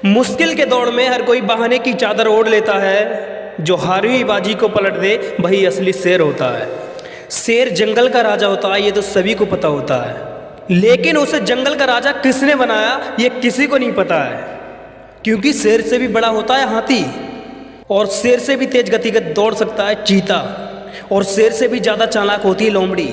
मुश्किल के दौर में हर कोई बहाने की चादर ओढ़ लेता है, जो हारी हुई बाजी को पलट दे वही असली शेर होता है। शेर जंगल का राजा होता है, ये तो सभी को पता होता है, लेकिन उसे जंगल का राजा किसने बनाया ये किसी को नहीं पता है। क्योंकि शेर से भी बड़ा होता है हाथी, और शेर से भी तेज गति का दौड़ सकता है चीता, और शेर से भी ज़्यादा चालाक होती है लोमड़ी।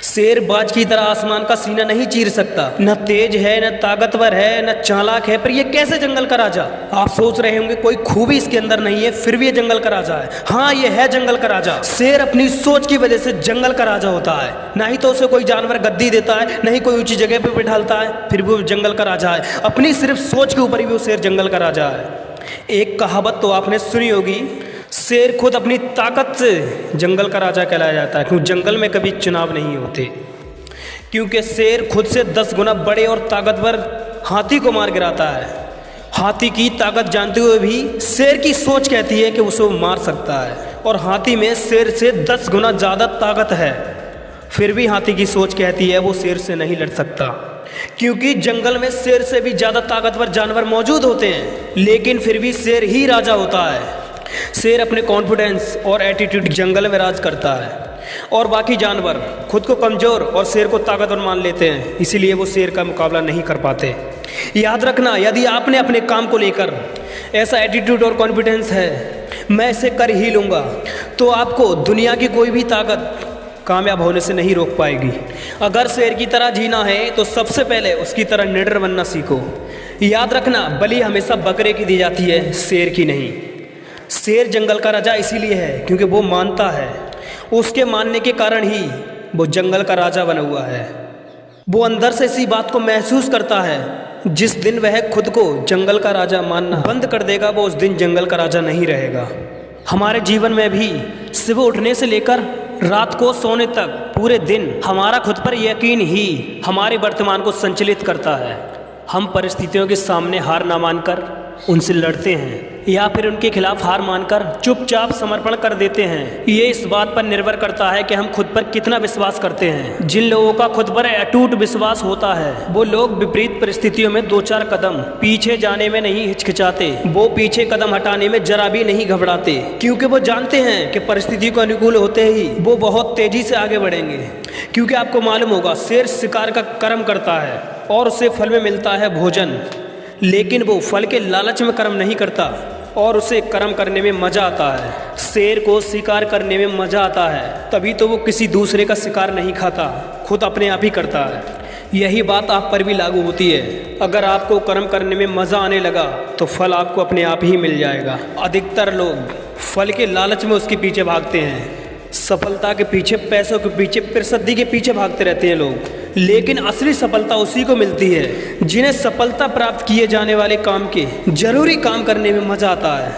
शेर बाज की तरह आसमान का सीना नहीं चीर सकता, न तेज है, न ताकतवर है, न चालाक है, पर ये कैसे जंगल का राजा? आप सोच रहे होंगे कोई खूबी इसके अंदर नहीं है, फिर भी ये जंगल का राजा है। हाँ, ये है जंगल का राजा। शेर अपनी सोच की वजह से जंगल का राजा होता है। ना ही तो उसे कोई जानवर गद्दी देता है, नहीं कोई ऊंची जगह पर बिठालता है, फिर भी वो जंगल का राजा है। अपनी सिर्फ सोच के ऊपर ही वो शेर जंगल का राजा है। एक कहावत तो आपने सुनी होगी, शेर खुद अपनी ताकत से जंगल का राजा कहलाया जाता है, क्योंकि जंगल में कभी चुनाव नहीं होते। क्योंकि शेर खुद से 10 गुना बड़े और ताकतवर हाथी को मार गिराता है। हाथी की ताकत जानते हुए भी शेर की सोच कहती है कि उसे वो मार सकता है, और हाथी में शेर से 10 गुना ज़्यादा ताकत है। फिर भी हाथी की सोच कहती है वो शेर से नहीं लड़ सकता, क्योंकि जंगल में शेर से भी ज़्यादा ताकतवर जानवर मौजूद होते हैं, लेकिन फिर भी शेर ही राजा होता है। शेर अपने कॉन्फिडेंस और एटीट्यूड जंगल में राज करता है, और बाकी जानवर खुद को कमज़ोर और शेर को ताकतवर मान लेते हैं, इसीलिए वो शेर का मुकाबला नहीं कर पाते। याद रखना, यदि आपने अपने काम को लेकर ऐसा एटीट्यूड और कॉन्फिडेंस है, मैं इसे कर ही लूँगा, तो आपको दुनिया की कोई भी ताकत कामयाब होने से नहीं रोक पाएगी। अगर शेर की तरह जीना है तो सबसे पहले उसकी तरह निडर बनना सीखो। याद रखना, बलि हमेशा बकरे की दी जाती है, शेर की नहीं। शेर जंगल का राजा इसीलिए है क्योंकि वो मानता है, उसके मानने के कारण ही वो जंगल का राजा बना हुआ है। वो अंदर से इसी बात को महसूस करता है, जिस दिन वह खुद को जंगल का राजा मानना बंद कर देगा, वो उस दिन जंगल का राजा नहीं रहेगा। हमारे जीवन में भी सुबह उठने से लेकर रात को सोने तक पूरे दिन हमारा खुद पर यकीन ही हमारे वर्तमान को संचालित करता है। हम परिस्थितियों के सामने हार ना मानकर उनसे लड़ते हैं, या फिर उनके खिलाफ हार मानकर चुपचाप समर्पण कर देते हैं। ये इस बात पर निर्भर करता है कि हम खुद पर कितना विश्वास करते हैं। जिन लोगों का खुद पर अटूट विश्वास होता है, वो लोग विपरीत परिस्थितियों में 2-4 कदम पीछे जाने में नहीं हिचकिचाते, वो पीछे कदम हटाने में जरा भी नहीं घबराते, क्योंकि वो जानते हैं कि परिस्थिति को अनुकूल होते ही वो बहुत तेजी से आगे बढ़ेंगे। क्योंकि आपको मालूम होगा, शेर शिकार का कर्म करता है और उसे फल में मिलता है भोजन, लेकिन वो फल के लालच में कर्म नहीं करता, और उसे कर्म करने में मज़ा आता है। शेर को शिकार करने में मज़ा आता है, तभी तो वो किसी दूसरे का शिकार नहीं खाता, खुद अपने आप ही करता है। यही बात आप पर भी लागू होती है। अगर आपको कर्म करने में मज़ा आने लगा तो फल आपको अपने आप ही मिल जाएगा। अधिकतर लोग फल के लालच में उसके पीछे भागते हैं, सफलता के पीछे, पैसों के पीछे, प्रसिद्धि के पीछे भागते रहते हैं लोग, लेकिन असली सफलता उसी को मिलती है जिन्हें सफलता प्राप्त किए जाने वाले काम के जरूरी काम करने में मज़ा आता है।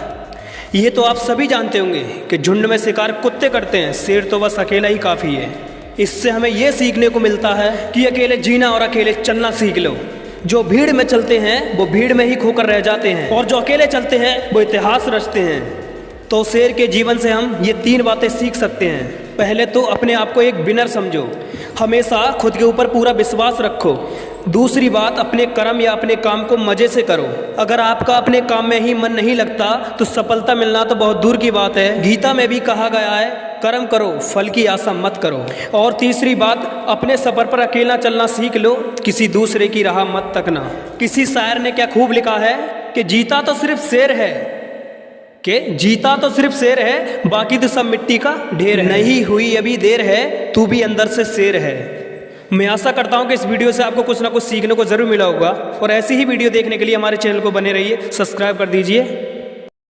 ये तो आप सभी जानते होंगे कि झुंड में शिकार कुत्ते करते हैं, शेर तो बस अकेला ही काफ़ी है। इससे हमें ये सीखने को मिलता है कि अकेले जीना और अकेले चलना सीख लो। जो भीड़ में चलते हैं वो भीड़ में ही खोकर रह जाते हैं, और जो अकेले चलते हैं वो इतिहास रचते हैं। तो शेर के जीवन से हम ये 3 बातें सीख सकते हैं। पहले तो अपने आप को एक विनर समझो, हमेशा खुद के ऊपर पूरा विश्वास रखो। दूसरी बात, अपने कर्म या अपने काम को मज़े से करो। अगर आपका अपने काम में ही मन नहीं लगता तो सफलता मिलना तो बहुत दूर की बात है। गीता में भी कहा गया है, कर्म करो, फल की आशा मत करो। और तीसरी बात, अपने सफ़र पर अकेला चलना सीख लो, किसी दूसरे की राह मत तकना। किसी शायर ने क्या खूब लिखा है कि जीता तो सिर्फ शेर है, बाकी तो सब मिट्टी का ढेर है। नहीं हुई अभी देर है, तू भी अंदर से शेर है। मैं आशा करता हूं कि इस वीडियो से आपको कुछ ना कुछ सीखने को जरूर मिला होगा, और ऐसी ही वीडियो देखने के लिए हमारे चैनल को बने रहिए, सब्सक्राइब कर दीजिए।